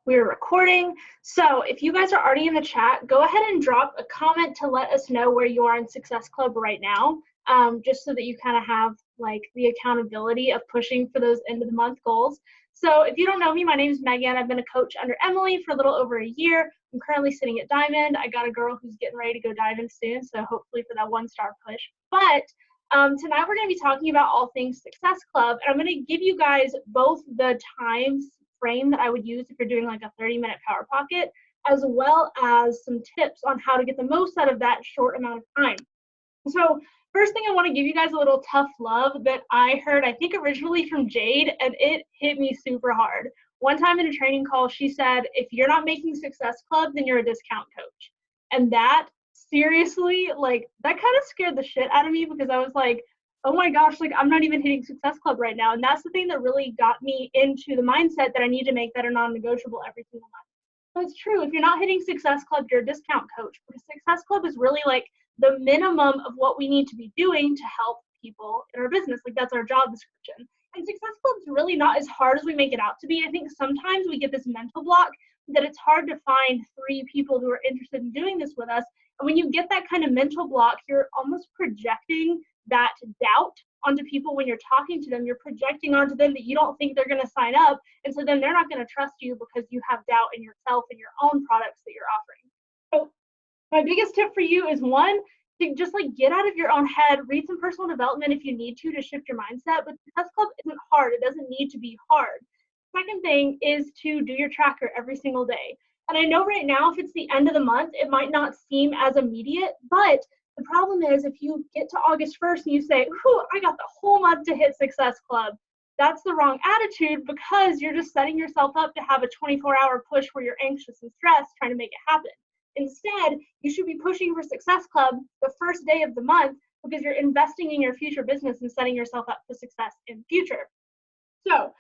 we're recording. So if you guys are already in the chat, go ahead and drop a comment to let us know where you are in Success Club right now, just so that you kind of have like the accountability of pushing for those end of the month goals. So if you don't know me, my name is Megan. I've been a coach under Emily for a little over a year. I'm currently sitting at Diamond. I got a girl who's getting ready to go Diamond soon, so hopefully for that 1-star push. But tonight we're going to be talking about all things Success Club, and I'm going to give you guys both the time frame that I would use if you're doing like a 30-minute power pocket, as well as some tips on how to get the most out of that short amount of time. So first thing, I want to give you guys a little tough love that I heard, I think originally from Jade, and it hit me super hard. One time in a training call, she said, if you're not making Success Club, then you're a discount coach. And that seriously, like, that kind of scared the shit out of me, because I was like, oh my gosh, like, I'm not even hitting Success Club right now. And that's the thing that really got me into the mindset that I need to make that a non-negotiable every single month. So it's true, if you're not hitting Success Club, you're a discount coach, because Success Club is really like the minimum of what we need to be doing to help people in our business. Like, that's our job description. And Success Club is really not as hard as we make it out to be. I think sometimes we get this mental block that it's hard to find 3 people who are interested in doing this with us. And when you get that kind of mental block, you're almost projecting that doubt onto people when you're talking to them. You're projecting onto them that you don't think they're going to sign up. And so then they're not going to trust you because you have doubt in yourself and your own products that you're offering. So my biggest tip for you is, one, to just like get out of your own head, read some personal development if you need to shift your mindset. But Success Club isn't hard. It doesn't need to be hard. Second thing is to do your tracker every single day. And I know right now, if it's the end of the month, it might not seem as immediate, but the problem is if you get to August 1st and you say, whew, I got the whole month to hit Success Club, that's the wrong attitude, because you're just setting yourself up to have a 24-hour push where you're anxious and stressed trying to make it happen. Instead, you should be pushing for Success Club the first day of the month, because you're investing in your future business and setting yourself up for success in the future. So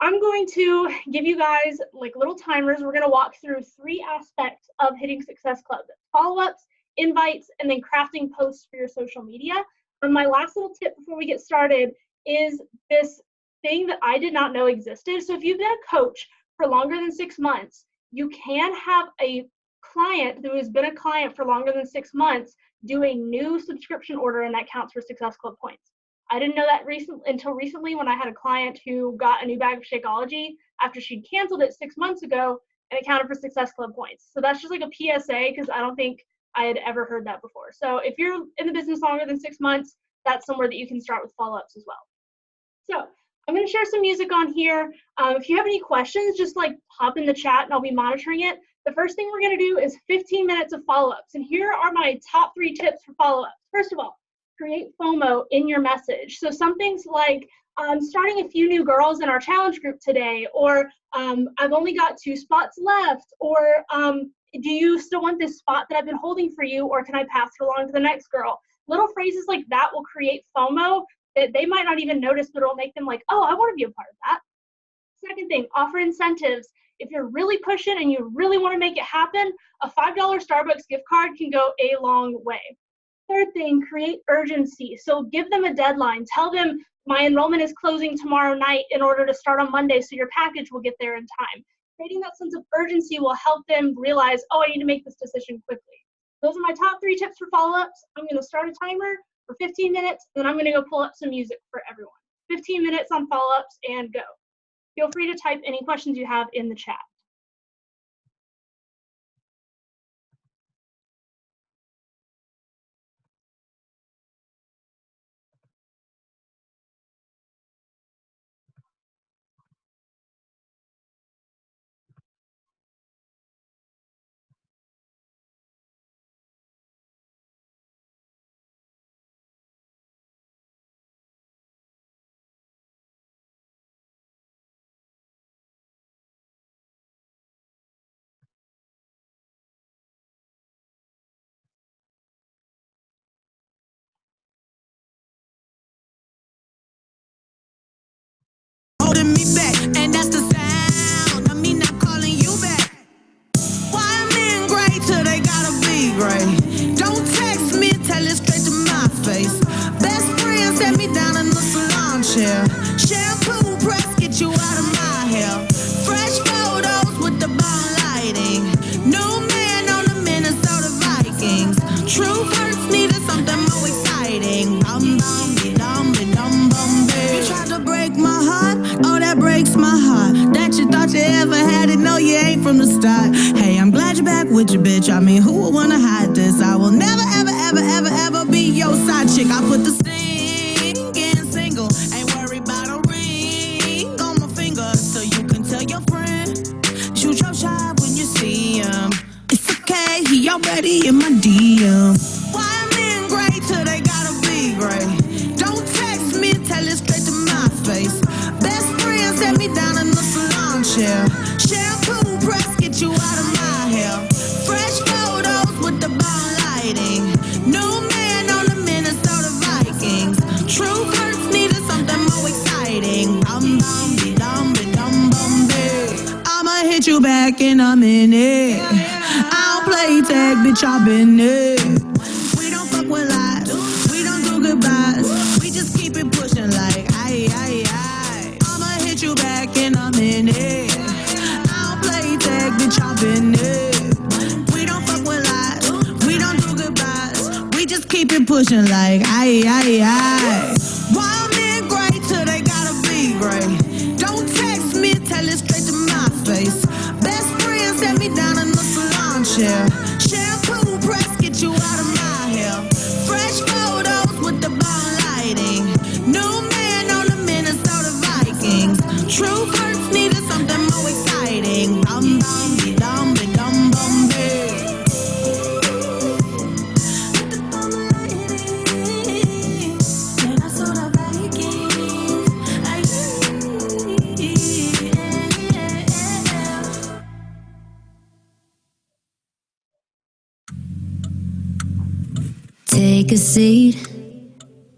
I'm going to give you guys like little timers. We're going to walk through 3 aspects of hitting Success Club: follow-ups, invites, and then crafting posts for your social media. And my last little tip before we get started is this thing that I did not know existed. So if you've been a coach for longer than 6 months, you can have a client who has been a client for longer than 6 months do a new subscription order, and that counts for Success Club points. I didn't know that until recently, when I had a client who got a new bag of Shakeology after she'd canceled it 6 months ago, and it counted for Success Club points. So that's just like a PSA, because I don't think I had ever heard that before. So if you're in the business longer than 6 months, that's somewhere that you can start with follow-ups as well. So I'm going to share some music on here. If you have any questions, just like pop in the chat and I'll be monitoring it. The first thing we're going to do is 15 minutes of follow-ups. And here are my top 3 tips for follow-ups. First of all, create FOMO in your message. So some things like, starting a few new girls in our challenge group today, or I've only got 2 spots left, or do you still want this spot that I've been holding for you, or can I pass it along to the next girl? Little phrases like that will create FOMO that they might not even notice, but it'll make them like, oh, I want to be a part of that. Second thing, offer incentives. If you're really pushing and you really want to make it happen, a $5 Starbucks gift card can go a long way. Third thing, create urgency. So give them a deadline. Tell them, my enrollment is closing tomorrow night in order to start on Monday, so your package will get there in time. Creating that sense of urgency will help them realize, oh, I need to make this decision quickly. Those are my top 3 tips for follow-ups. I'm going to start a timer for 15 minutes, and then I'm going to go pull up some music for everyone. 15 minutes on follow-ups, and go. Feel free to type any questions you have in the chat. you ever had it, no, you ain't from the start. Hey, I'm glad you're back with your bitch. I mean, who would wanna hide this? I will never, ever, ever, ever, ever be your side chick. I put the singing single. Ain't worried about a ring on my finger. So you can tell your friend, shoot your shot when you see him. It's okay, he already in my DM. Why men great till they gotta be great? Don't text me, tell it straight to my face. Best friend set me down in the salon chair. Shampoo press, get you out of my hair. Fresh photos with the bomb lighting. New man on the Minnesota Vikings. True hurts needed something more exciting. Bum bum be dum be dum bum be. I'ma hit you back in a minute. I don't play tag, bitch, I've been there. We don't fuck with lies, we don't do goodbyes. We just keep it pushing like aye, aye, aye. I'ma hit you back in a minute. I don't play tag, bitch, I've been there. We don't fuck with lies, we don't do goodbyes. We just keep it pushing like aye, aye, aye. Wild men great till they gotta be great. Don't text me, tell it straight to my face. Best friend set me down in the salon chair. Shampoo press, get you out of my hair. Fresh photos with the bomb lighting. New man on the Minnesota Vikings. True hurts needed something more exciting. Bum bum be dum be dum bum be. Take a seat,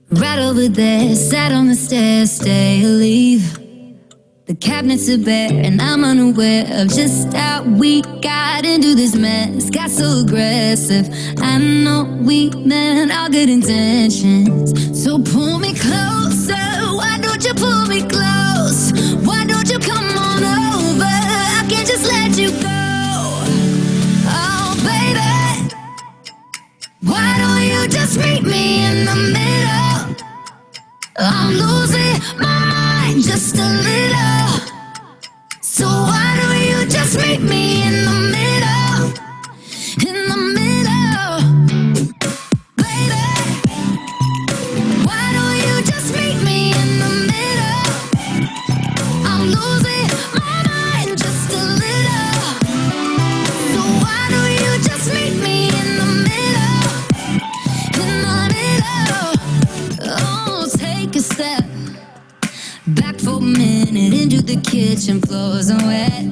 right over there, sat on the stairs, stay or leave. The cabinets are bare and I'm unaware of just how we got into this mess. Got so aggressive, I know we meant all good intentions. So pull me closer, why don't you pull me close? Why don't you come on over, I can't just let you go. Oh baby, why don't you just meet me in the middle? I'm losing my mind just a little. So why don't you just meet me in the middle? In the middle. Baby, why don't you just meet me in the middle? I'm losing my mind just a little. So why don't you just meet me in the middle? In the middle. Oh, take a step back for a minute into the kitchen, floors are wet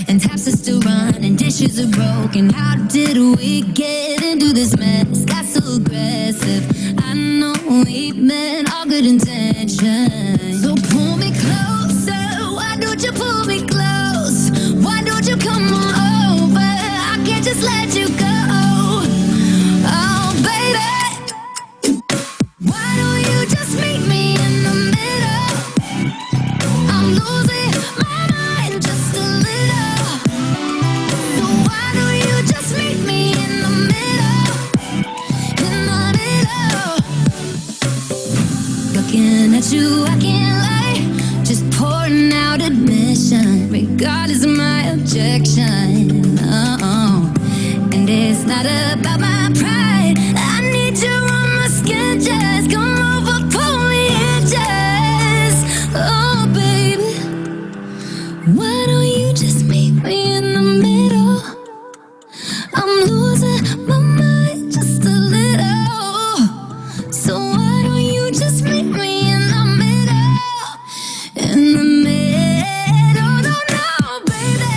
and taps are still running, dishes are broken. How did we get into this mess? Got so aggressive, I know we meant all good intentions. So pull me closer, why don't you pull me close? Why don't you come on over, I can't just let you go. Oh baby, why don't you just meet me in the middle? I'm losing my mind just a little. So why don't you just meet me in the middle? In the middle. Looking at you, I can't lie, just pouring out admission, regardless of my objection. Oh, and it's not about my pride. I need you on my skin, just come over, pull me in, just. Oh, baby, why don't you just meet me in the middle? I'm losing my mind just a little. So why don't you just meet me in the middle? In the middle, no, no, baby.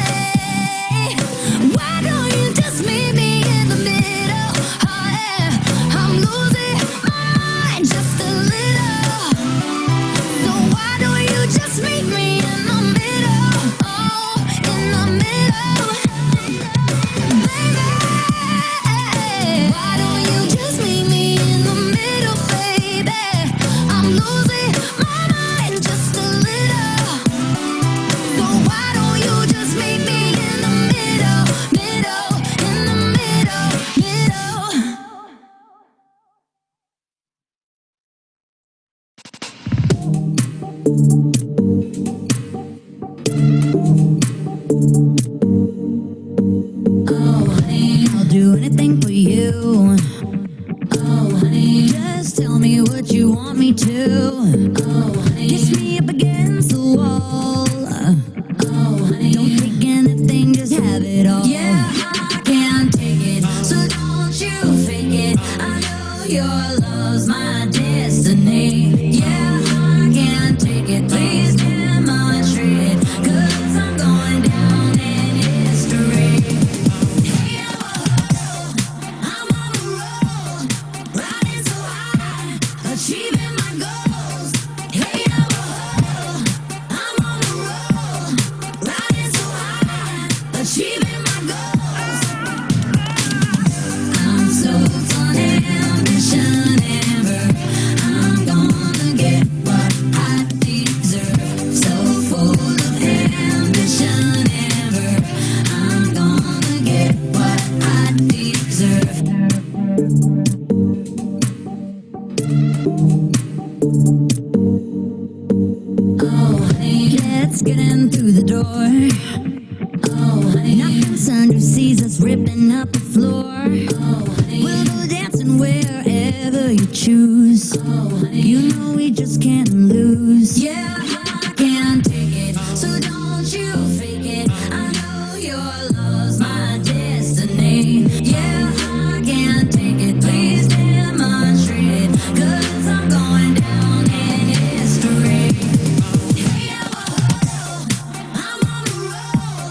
Why don't you just meet me in the middle? Oh yeah, I'm losing my mind just a little. So why don't you just meet me in the middle? Oh, in the middle, baby. Why don't you just meet me in the middle, baby? I'm losing my mind just a little. So why don't you just meet me in the middle, middle, in the middle, middle. Oh, honey, I'll do anything for you. Oh, honey, just tell me what you want me to. Oh, honey, kiss me up against the wall. Oh, honey, don't take anything, just have it all. Yeah, I can't take it, so don't you fake it. I know your love's my destiny. Yeah, I can't take it, please demonstrate it, 'cause I'm going down in history. Hey, I'm on a roll, riding so high, achieving my goals. Hey, I'm on a roll, riding so high, achieving my goals. I'm so on ambition ever. I'm gonna get what I deserve. So full of ambition ever. I'm gonna get what I deserve. Oh, honey, let's get in through the door. Oh, honey, nothing's under sees us ripping up the floor. Oh, honey, we'll go dancing wherever you choose. Oh, honey, you know we just can't lose. Yeah, I can't take it, so don't you fake it. I know your love's my destiny. Yeah, I can't take it, please demonstrate it, 'cause I'm going down in history. Hey, I'm on a roll,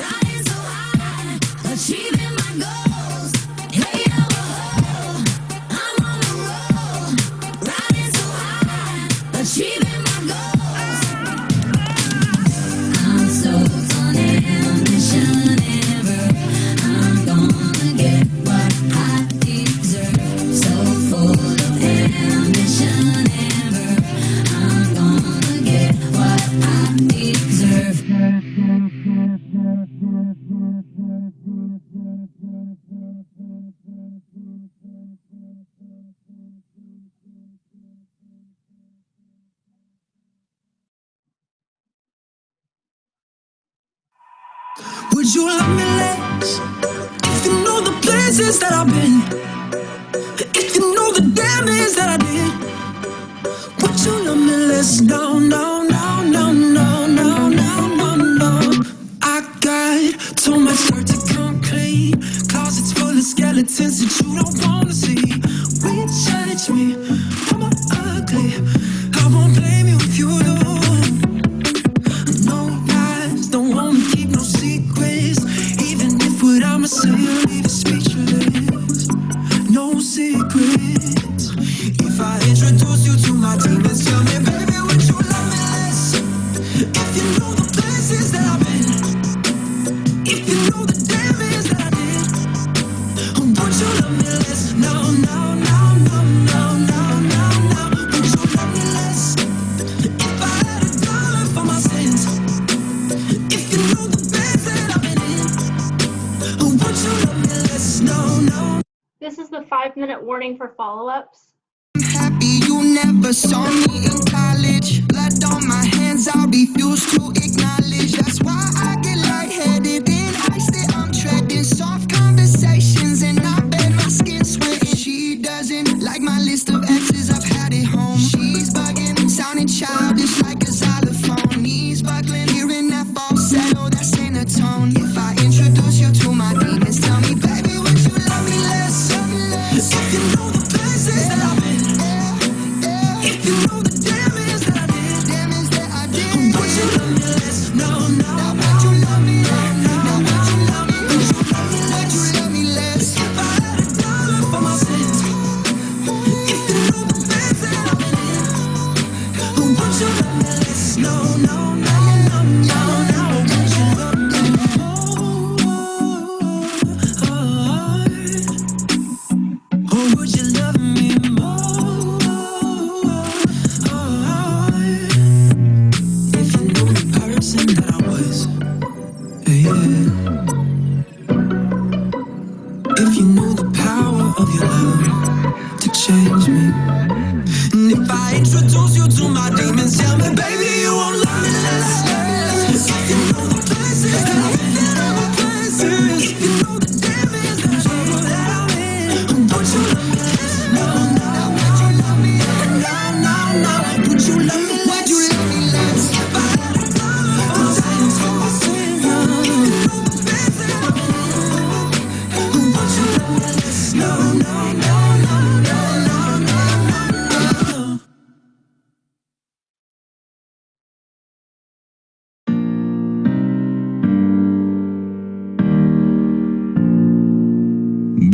riding so high, achieving my goals. Hey, I'm on a roll, riding so high, achieving my goals. I'm so on ambition ever. I'm gonna get what I deserve. So full of ambition ever. I'm gonna get what I deserve. Would you love me less if you know the places that I've been? If you know the damage that I did? Would you love me less? No, no, no, no, no, no, no, no, no. I got too much dirt to come clean. Closets full of skeletons that you don't wanna see. We judge me, I'm ugly. I won't blame you if you do. No lies, don't wanna keep no secrets. Even if what I'ma say will leave you speechless. No secrets. If I introduce you to my demons, tell me, baby, would you love me less? If you know the places that I've been, if you know the damage that I did, would you love me less? No, no, no, no, no, no, no, no. Would you love me less? If I had $1 for my sins, if you know the beds that I've been in, would you love me less? No, no. This is the 5-minute warning for follow-ups. Happy you never saw me in college. Blood on my hands, I refuse to acknowledge. That's why I get lightheaded and I say I'm treading soft conversations, and I bet my skin sweating. She doesn't like my list of exes, I've had it home. She's bugging, sounding childish like a xylophone. Knees buckling, hearing that falsetto, that's in a tone. If I introduce you to my demons, tell me, baby, would you love me less? If you know the places that I've been, if you know the damage that I did, would you love me less? No, no. Now would you love me? Now would you love me? Would you love me less? Would you love me less? If I had $1 for my sins, if you know the beds that I've been in, would you love me less? No, no, no, no, no, no. Would you love me? Or would you love me more? If you knew the person that I was, yeah. If you knew the power of your love to change me. And if I introduce you to my demons, tell me, baby, you won't love me less. If you know the places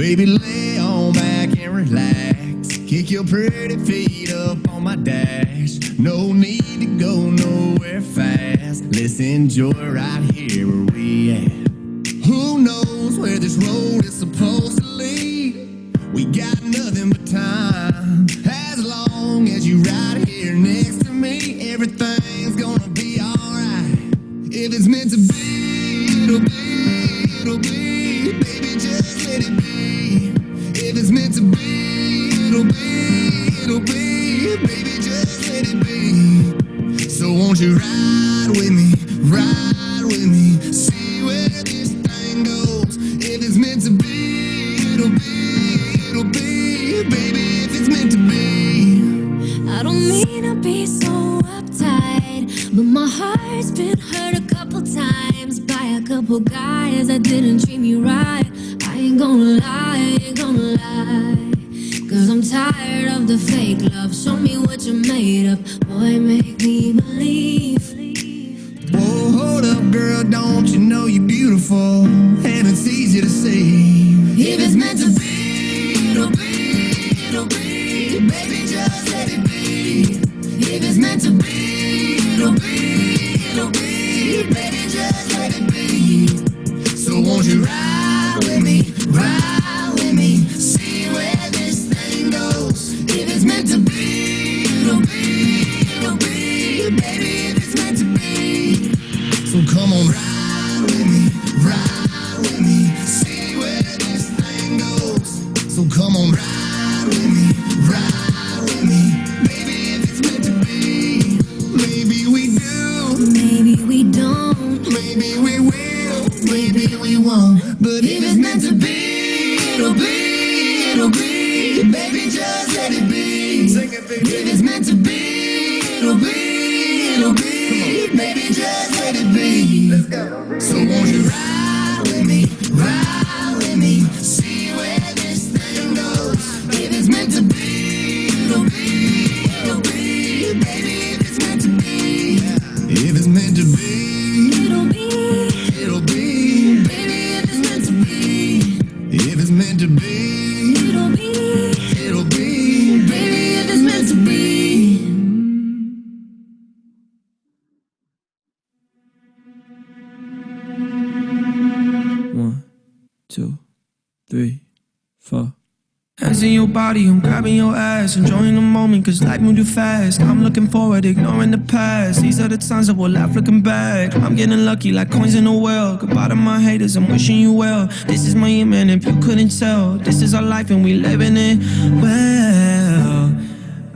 Baby, lay on back and relax. Kick your pretty feet up on my dash. No need to go nowhere fast. Let's enjoy right here where we at. Who knows where this road is supposed to lead? We got nothing but time. As long as you right here next to me, everything's gonna be alright. If it's meant to be, it'll be, it'll be. Baby, just let it be. If it's meant to be, it'll be, it'll be. Baby, just let it be. So won't you ride with me, ride with me, see where this thing goes. If it's meant to be, it'll be, it'll be. Baby, if it's meant to be. I don't mean to be so uptight, but my heart's been hurt a couple times by a couple guys that didn't treat me right. I ain't gonna lie, ain't gonna lie, 'cause I'm tired of the fake love. Show me what you're made of, boy, make me believe. Whoa, hold up, girl, don't you know you're beautiful? And it's easy to see. If it's meant to be, it'll be, it'll be. Baby, just let it be. If it's meant to be, it'll be, it'll be. Baby, just let it be. So won't you ride with me, ride with me, see where this thing goes. If it's meant to be, it'll be, it'll be. Baby, if it's meant to be. So come on, ride with me, see where this thing goes. So come on, ride with me, baby, if it's meant to be. Maybe we do, Maybe we don't, maybe we will, maybe we won't. But if it's meant to be, it'll be, it'll be. Baby, just let it be. Sing it, baby. If it's meant to be, it'll be, it'll be. Baby, just let it be. Let's go. So won't you ride with me, see where this thing goes. If it's meant to be, it'll be, it'll be. Baby, if it's meant to be, if it's meant to be, it'll be, it'll be. baby, if it's meant to be, If it's meant to be, it'll be, it'll be. baby, if it's meant to be. One, two, three, four. Hands in your body, I'm grabbing your ass, enjoying the moment, 'cause life moved too fast. I'm looking forward, ignoring the past. These are the times that we'll laugh looking back. I'm getting lucky like coins in a well. Goodbye to my haters, I'm wishing you well. This is my year, man, if you couldn't tell. This is our life and we living it well.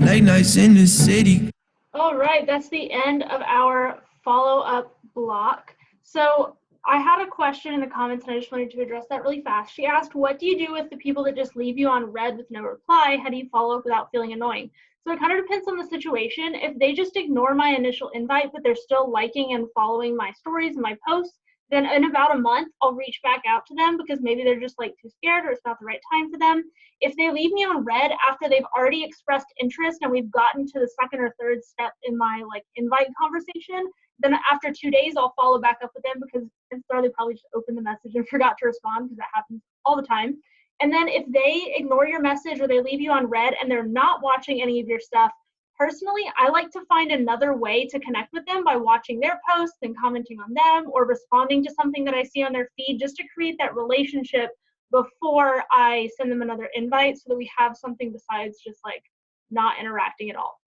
Late nights in the city. All right, that's the end of our follow-up block. So I had a question in the comments and I just wanted to address that really fast. She asked, what do you do with the people that just leave you on red with no reply? How do you follow up without feeling annoying? So it kind of depends on the situation. If they just ignore my initial invite, but they're still liking and following my stories and my posts, then in about a month, I'll reach back out to them because maybe they're just like too scared or it's not the right time for them. If they leave me on red after they've already expressed interest and we've gotten to the second or third step in my like invite conversation, then after 2 days, I'll follow back up with them because they probably just opened the message and forgot to respond because that happens all the time. And then if they ignore your message or they leave you on red and they're not watching any of your stuff, personally, I like to find another way to connect with them by watching their posts and commenting on them or responding to something that I see on their feed just to create that relationship before I send them another invite so that we have something besides just like not interacting at all.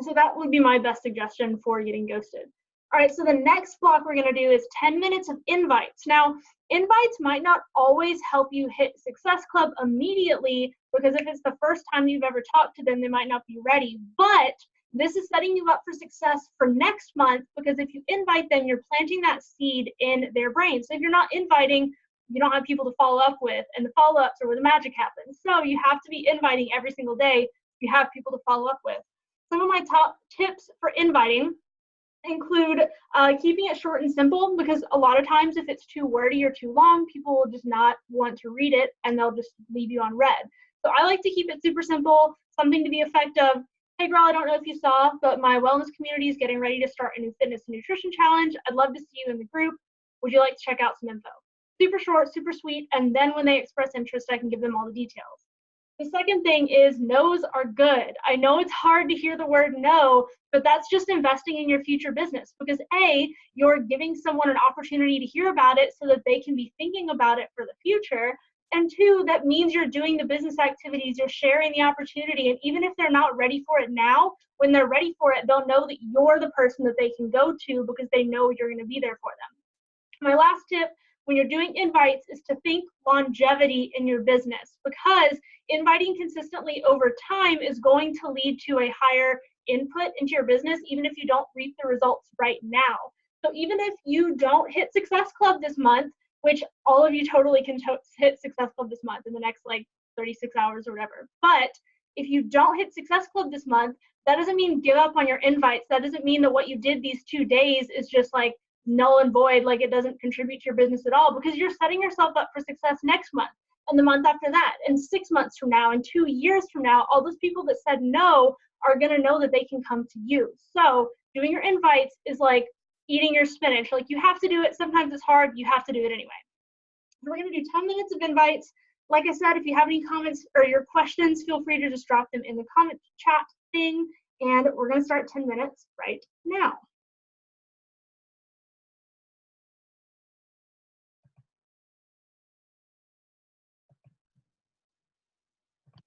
So that would be my best suggestion for getting ghosted. All right, so the next block we're going to do is 10 minutes of invites. Now, invites might not always help you hit Success Club immediately because if it's the first time you've ever talked to them, they might not be ready. But this is setting you up for success for next month because if you invite them, you're planting that seed in their brain. So if you're not inviting, you don't have people to follow up with, and the follow-ups are where the magic happens. So you have to be inviting every single day. You have people to follow up with. Some of my top tips for inviting include keeping it short and simple because a lot of times if it's too wordy or too long, people will just not want to read it and they'll just leave you on red. So I like to keep it super simple, something to the effect of, hey girl, I don't know if you saw, but my wellness community is getting ready to start a new fitness and nutrition challenge. I'd love to see you in the group. Would you like to check out some info? Super short, super sweet, and then when they express interest, I can give them all the details. The second thing is no's are good. I know it's hard to hear the word no, but that's just investing in your future business because A, you're giving someone an opportunity to hear about it so that they can be thinking about it for the future. And two, that means you're doing the business activities, you're sharing the opportunity. And even if they're not ready for it now, when they're ready for it, they'll know that you're the person that they can go to because they know you're going to be there for them. My last tip when you're doing invites is to think longevity in your business because inviting consistently over time is going to lead to a higher input into your business, even if you don't reap the results right now. So even if you don't hit Success Club this month, which all of you totally can hit Success Club this month in the next like 36 hours or whatever. But if you don't hit Success Club this month, that doesn't mean give up on your invites. That doesn't mean that what you did these 2 days is just like null and void, like it doesn't contribute to your business at all, because you're setting yourself up for success next month and the month after that and 6 months from now and 2 years from now. All those people that said no are going to know that they can come to you. So doing your invites is like eating your spinach. Like you have to do it. Sometimes it's hard. You have to do it anyway. So we're going to do 10 minutes of invites. Like I said, if you have any comments or your questions, feel free to just drop them in the comment chat thing. And we're going to start 10 minutes right now.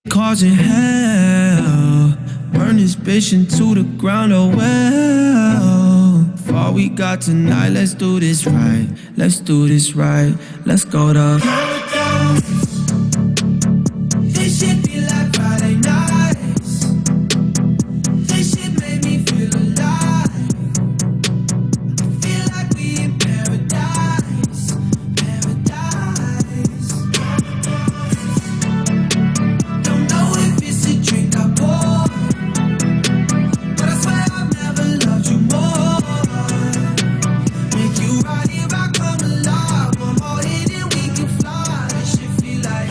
Causing hell, burn this bitch into the ground, oh well. For all we got tonight, let's do this right. Let's do this right. Let's go to paradise. This shit be like Friday nights. This shit made me feel alive. I feel like we in paradise. Paradise. Don't know if it's a drink I pour, but I swear I've never loved you more. Make you right here, I come alive. One more hit and we can fly. This shit feel like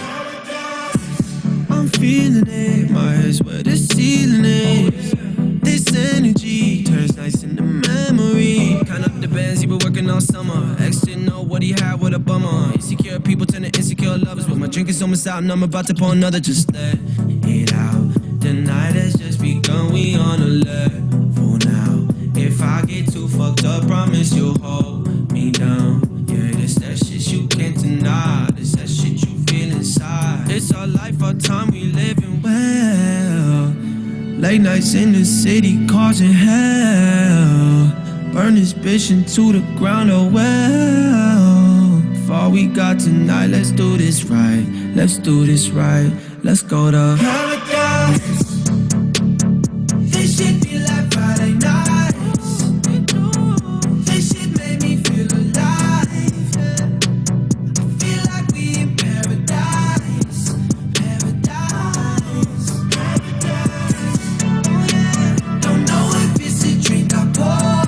I'm feeling it. My head's where the ceiling is. This energy turns nights into memory. Count up the bands he been working all summer. Ex didn't know what he had with a bummer. Insecure people turn to insecure lovers. But my drink is almost out and I'm about to pour another. Just let it out. The night has just begun. We on alert for now. If I get too fucked up, promise you'll hold me down. Yeah, this that shit you can't deny. This that shit you feel inside. It's our life, our time, we living well. Late nights in the city causing hell. Burn this bitch into the ground, oh well. For all we got tonight, let's do this right. Let's do this right. Let's go to paradise. This shit be like Friday nights. This shit made me feel alive. I feel like we in paradise. Paradise. Oh yeah. Don't know if it's a drink I pour,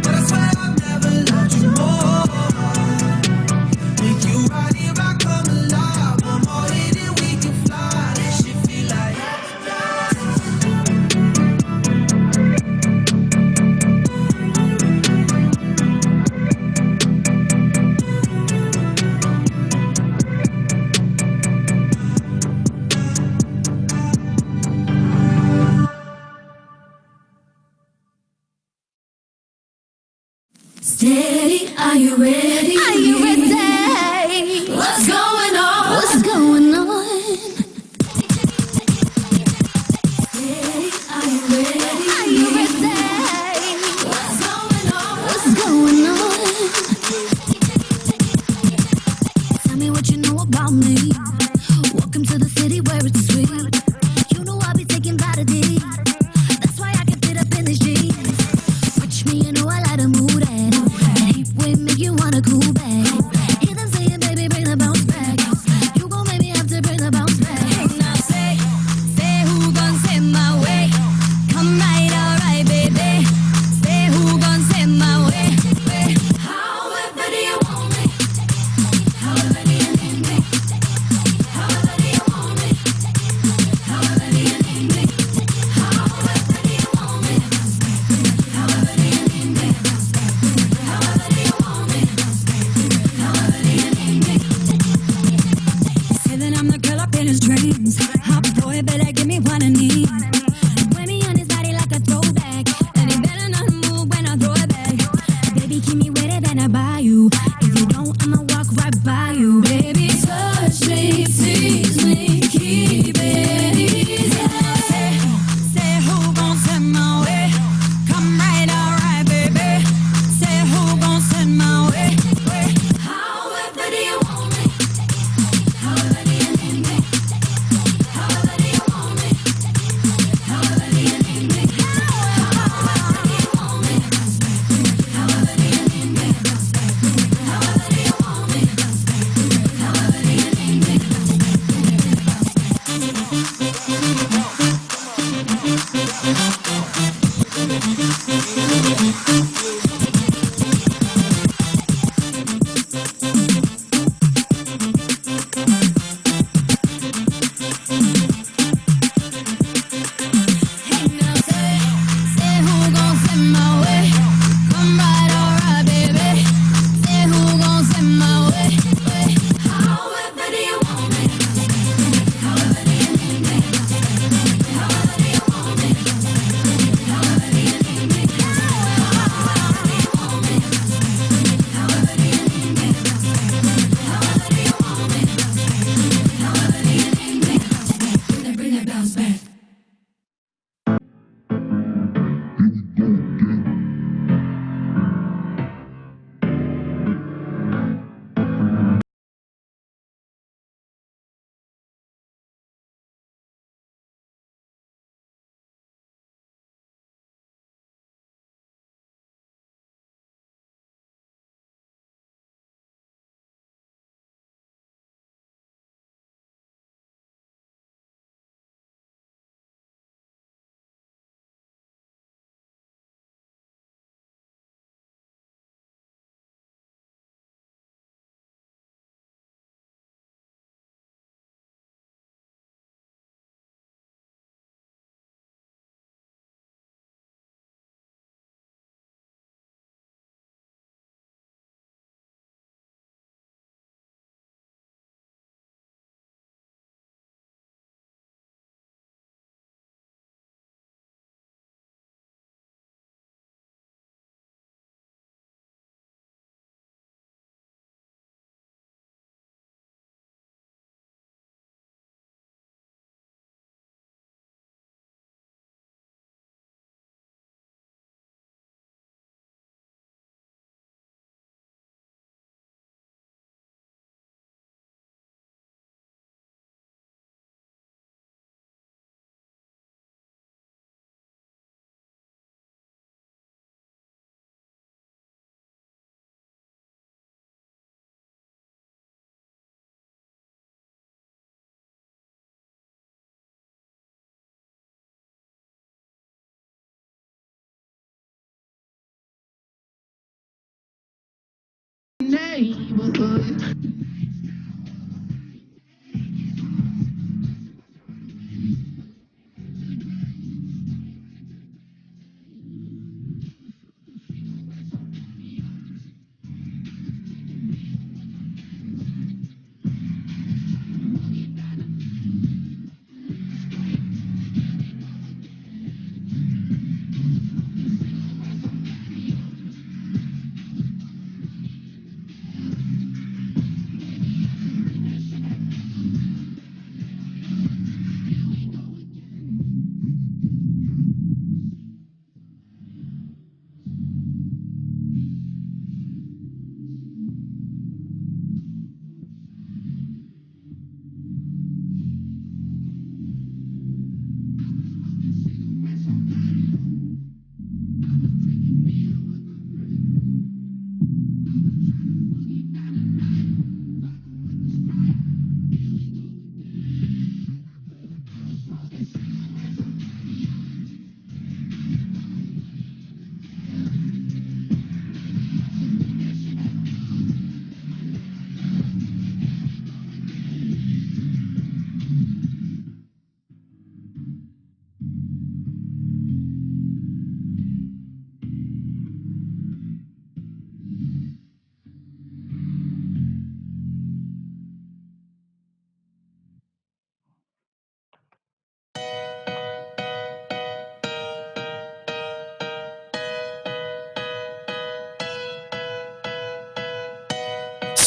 but I swear I've never loved you more. Make you right here, I come alive. One more hit and we can fly. This shit feel like Steady, are you ready? Are you ready? What's going on? What's going on? Steady, are you ready? Are you ready? What's going on? What's going on? Tell me what you know about me. Welcome to the city where it's sweet. You know I'll be taking Vitamin. That's why I can fit up in this jeans. Watch me, you know I like to move that. Heat wave make you wanna cool back. Hear them saying, baby, bring the bounce back. You gon' make me have to bring the bounce back. Now say who gon' send my way? Come right, alright, baby. Say who gon' send my way? However do you want me? However do you need me? However do you want me? However do you need me? However do you want me? However do you need me? However do you want me? it, better give me what I need. Put me on his body like a throwback, and he better not move when I throw it back. Baby, keep me wetter than I buy you. If you don't, I'ma walk right by you. Baby, touch me, tease me, keep it easy. Say who gon' send my way? Come right, alright, baby. Say who gon' send my way? However do you want me? However do you need me? However do you want me? However do you need me? However do you want me? However do you need me? However do you want me? However do you need me? Hey, now say who gon' send my way? Come right, alright, baby. Say who gon' send my way? However do you want me? However do you need me? However do you want me? However do you need me? However do you want me? However do you need me? However do you want me? However do you need me? Bring that bounce back.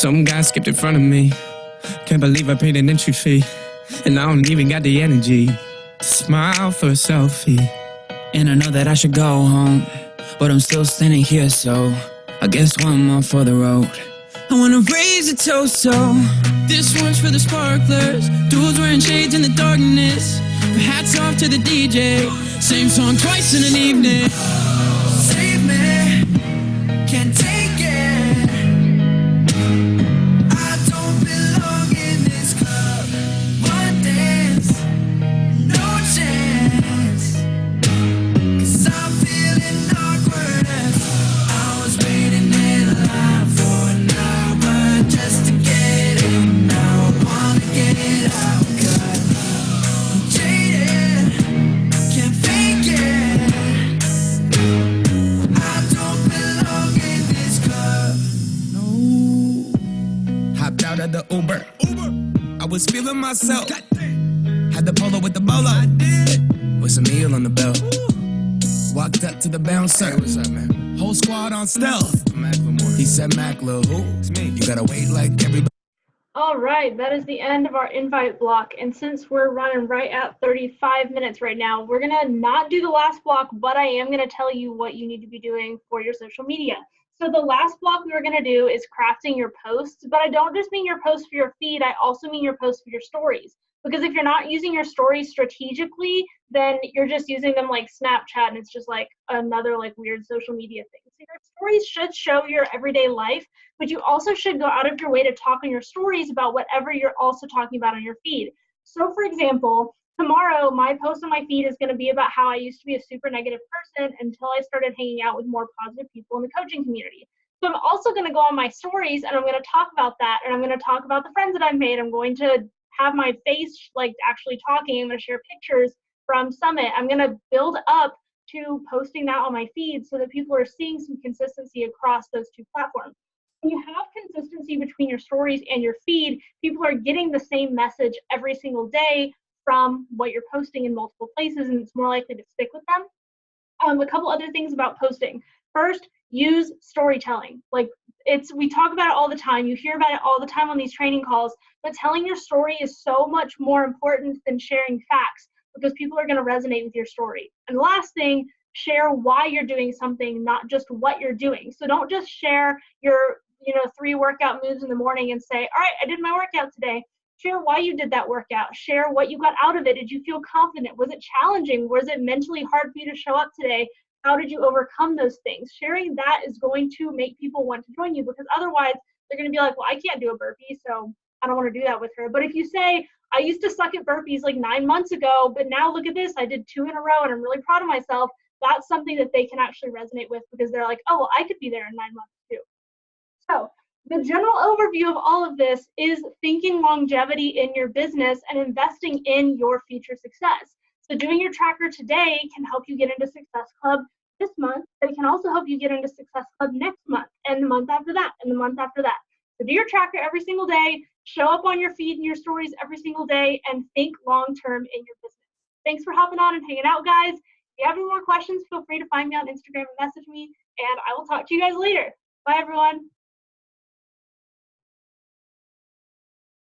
Some guy skipped in front of me. Can't believe I paid an entry fee. And I don't even got the energy to smile for a selfie. And I know that I should go home, but I'm still standing here, so I guess one more for the road. I wanna raise a toast, so this one's for the sparklers, dudes wearing shades in the darkness. Hats off to the DJ, same song twice in an evening. Save me, can't take it. I don't belong in this club. One dance, no chance. 'Cause I'm feeling awkward as I was waiting in line for an hour just to get in. Now I wanna get out, 'cause I'm jaded, can't fake it. I don't belong in this club. No. Hopped out of the Uber. I was feeling myself. Had the polo with the bolo. With some meal on the belt. Walked up to the bouncer. Hey, what's up, man? Whole squad on stealth. He said, Mac, lil' who? It's me. You gotta wait like everybody. All right, that is the end of our invite block. And since we're running right at 35 minutes right now, we're gonna not do the last block, but I am gonna tell you what you need to be doing for your social media. So the last block we were gonna do is crafting your posts, but I don't just mean your posts for your feed, I also mean your posts for your stories. Because if you're not using your stories strategically, then you're just using them like Snapchat, and it's just like another like weird social media thing. So your stories should show your everyday life, but you also should go out of your way to talk on your stories about whatever you're also talking about on your feed. So for example, tomorrow my post on my feed is going to be about how I used to be a super negative person until I started hanging out with more positive people in the coaching community. So I'm also going to go on my stories and I'm going to talk about that, and I'm going to talk about the friends that I've made. I'm going to have my face like actually talking. I'm going to share pictures from Summit. I'm going to build up to posting that on my feed so that people are seeing some consistency across those two platforms. When you have consistency between your stories and your feed, people are getting the same message every single day from what you're posting in multiple places, and it's more likely to stick with them. A couple other things about posting. First, use storytelling. We talk about it all the time. You hear about it all the time on these training calls, but telling your story is so much more important than sharing facts, because people are going to resonate with your story. And the last thing, share why you're doing something, not just what you're doing. So don't just share your 3 workout moves in the morning and say, all right, I did my workout today. Share why you did that workout. Share what you got out of it. Did you feel confident? Was it challenging? Was it mentally hard for you to show up today? How did you overcome those things? Sharing that is going to make people want to join you, because otherwise they're going to be like, well, I can't do a burpee, so I don't want to do that with her. But if you say, I used to suck at burpees like 9 months ago, but now look at this, I did 2 in a row and I'm really proud of myself, that's something that they can actually resonate with, because they're like, oh, well, I could be there in 9 months too. So the general overview of all of this is thinking longevity in your business and investing in your future success. So doing your tracker today can help you get into Success Club this month, but it can also help you get into Success Club next month, and the month after that, and the month after that. So do your tracker every single day, show up on your feed and your stories every single day, and think long-term in your business. Thanks for hopping on and hanging out, guys. If you have any more questions, feel free to find me on Instagram and message me, and I will talk to you guys later. Bye, everyone.